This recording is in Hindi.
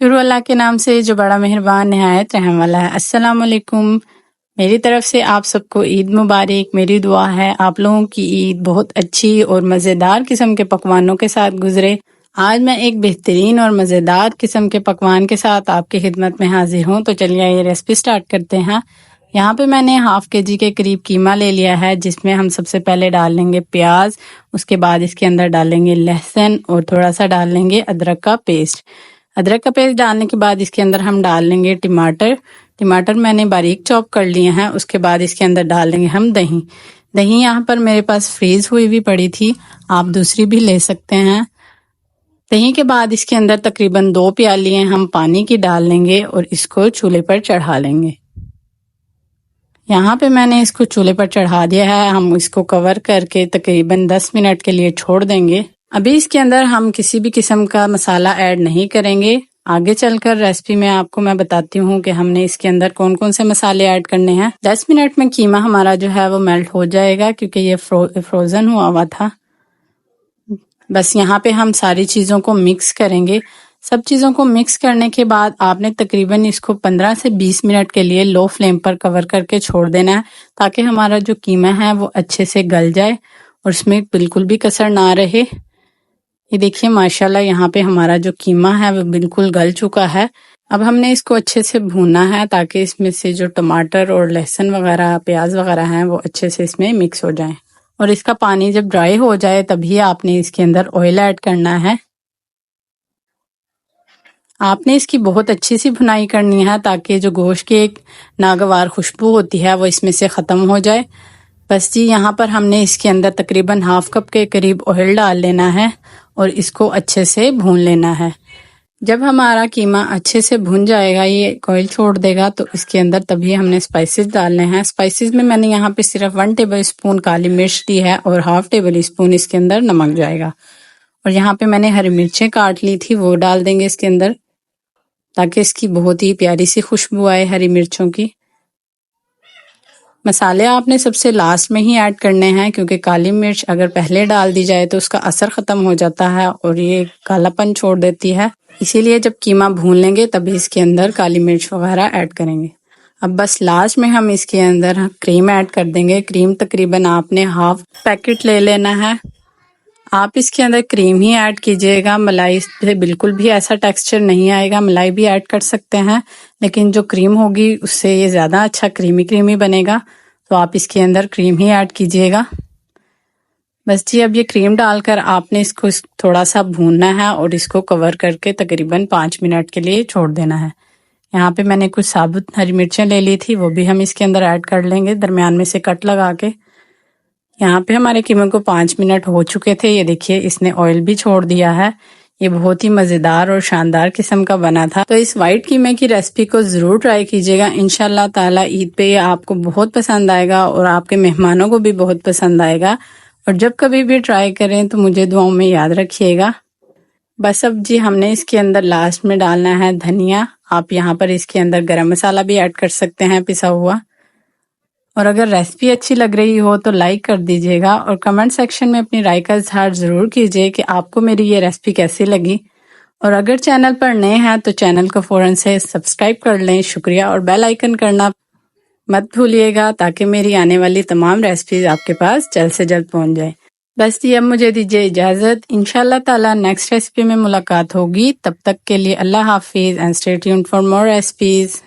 शुरू अल्लाह के नाम से जो बड़ा मेहरबान निहायत रहम वाला है। अस्सलाम वालेकुम। मेरी तरफ से आप सबको ईद मुबारक। मेरी दुआ है आप लोगों की ईद बहुत अच्छी और मज़ेदार किस्म के पकवानों के साथ गुजरे। आज मैं एक बेहतरीन और मज़ेदार किस्म के पकवान के साथ आपकी खिदमत में हाजिर हूँ। तो चलिए ये रेसिपी स्टार्ट करते हैं। यहाँ पे मैंने हाफ केजी के करीब कीमा ले लिया है, जिसमें हम सबसे पहले डाल लेंगे प्याज, उसके बाद इसके अंदर डालेंगे लहसुन और थोड़ा सा डाल लेंगे अदरक का पेस्ट। अदरक का पेस्ट डालने के बाद इसके अंदर हम डाल लेंगे टमाटर। टमाटर मैंने बारीक चॉप कर लिए हैं। उसके बाद इसके अंदर डाल लेंगे हम दही। दही यहाँ पर मेरे पास फ्रीज हुई भी पड़ी थी, आप दूसरी भी ले सकते हैं। दही के बाद इसके अंदर तकरीबन 2 प्यालियां हम पानी की डाल लेंगे और इसको चूल्हे पर चढ़ा लेंगे। यहाँ पे मैंने इसको चूल्हे पर चढ़ा दिया है। हम इसको कवर करके तकरीबन 10 मिनट के लिए छोड़ देंगे। अभी इसके अंदर हम किसी भी किस्म का मसाला ऐड नहीं करेंगे। आगे चलकर रेसिपी में आपको मैं बताती हूँ कि हमने इसके अंदर कौन कौन से मसाले ऐड करने हैं। 10 मिनट में कीमा हमारा जो है वो मेल्ट हो जाएगा, क्योंकि ये फ्रोजन हुआ था। बस यहाँ पे हम सारी चीजों को मिक्स करेंगे। सब चीजों को मिक्स करने के बाद आपने तकरीबन इसको 15 से 20 मिनट के लिए लो फ्लेम पर कवर करके छोड़ देना है, ताकि हमारा जो कीमा है वो अच्छे से गल जाए और इसमें बिल्कुल भी कसर ना रहे। ये देखिए माशाल्लाह यहाँ पे हमारा जो कीमा है वो बिल्कुल गल चुका है। अब हमने इसको अच्छे से भूनना है, ताकि इसमें से जो टमाटर और लहसुन वगैरह प्याज वगैरह हैं वो अच्छे से इसमें मिक्स हो जाएं। और इसका पानी जब ड्राई हो जाए तभी आपने इसके अंदर ऑयल ऐड करना है। आपने इसकी बहुत अच्छी सी भुनाई करनी है, ताकि जो गोश्त की एक नागवार खुशबू होती है वो इसमें से ख़त्म हो जाए। बस जी यहाँ पर हमने इसके अंदर तकरीबन हाफ कप के करीब ऑयल डाल लेना है और इसको अच्छे से भून लेना है। जब हमारा कीमा अच्छे से भुन जाएगा, ये ऑयल छोड़ देगा, तो इसके अंदर तभी हमने स्पाइसेस डालने हैं। स्पाइसेस में मैंने यहाँ पे सिर्फ 1 टेबल स्पून काली मिर्च दी है और हाफ टेबल स्पून इसके अंदर नमक जाएगा। और यहाँ पे मैंने हरी मिर्चें काट ली थी, वो डाल देंगे इसके अंदर, ताकि इसकी बहुत ही प्यारी सी खुशबू आए हरी मिर्चों की। मसाले आपने सबसे लास्ट में ही ऐड करने हैं, क्योंकि काली मिर्च अगर पहले डाल दी जाए तो उसका असर खत्म हो जाता है और ये कालापन छोड़ देती है। इसीलिए जब कीमा भून लेंगे तभी इसके अंदर काली मिर्च वगैरह ऐड करेंगे। अब बस लास्ट में हम इसके अंदर क्रीम ऐड कर देंगे। क्रीम तकरीबन आपने हाफ पैकेट ले लेना है। आप इसके अंदर क्रीम ही ऐड कीजिएगा, मलाई से बिल्कुल भी ऐसा टेक्सचर नहीं आएगा। मलाई भी ऐड कर सकते हैं, लेकिन जो क्रीम होगी उससे ये ज़्यादा अच्छा क्रीमी क्रीमी बनेगा, तो आप इसके अंदर क्रीम ही ऐड कीजिएगा। बस जी अब ये क्रीम डालकर आपने इसको थोड़ा सा भूनना है और इसको कवर करके तकरीबन 5 मिनट के लिए छोड़ देना है। यहाँ पे मैंने कुछ साबुत हरी मिर्चें ले ली थी, वो भी हम इसके अंदर ऐड कर लेंगे दरमियान में से कट लगा के। यहाँ पे हमारे कीमे को 5 मिनट हो चुके थे। ये देखिए इसने ऑयल भी छोड़ दिया है। ये बहुत ही मज़ेदार और शानदार किस्म का बना था। तो इस वाइट कीमे की रेसिपी को ज़रूर ट्राई कीजिएगा। इंशाल्लाह ताला ईद पे ये आपको बहुत पसंद आएगा और आपके मेहमानों को भी बहुत पसंद आएगा। और जब कभी भी ट्राई करें तो मुझे दुआओं में याद रखिएगा। बस अब जी हमने इसके अंदर लास्ट में डालना है धनिया। आप यहाँ पर इसके अंदर गरम मसाला भी ऐड कर सकते हैं पिसा हुआ। और अगर रेसिपी अच्छी लग रही हो तो लाइक कर दीजिएगा और कमेंट सेक्शन में अपनी राय का इजहार ज़रूर कीजिए कि आपको मेरी ये रेसिपी कैसी लगी। और अगर चैनल पर नए हैं तो चैनल को फ़ौरन से सब्सक्राइब कर लें। शुक्रिया। और बेल आइकन करना मत भूलिएगा, ताकि मेरी आने वाली तमाम रेसिपीज आपके पास जल्द से जल्द पहुंच जाए। बस जी अब मुझे दीजिए इजाज़त। इंशाल्लाह ताला नेक्स्ट रेसिपी में मुलाकात होगी। तब तक के लिए अल्लाह हाफिज़ and stay tuned for more recipes.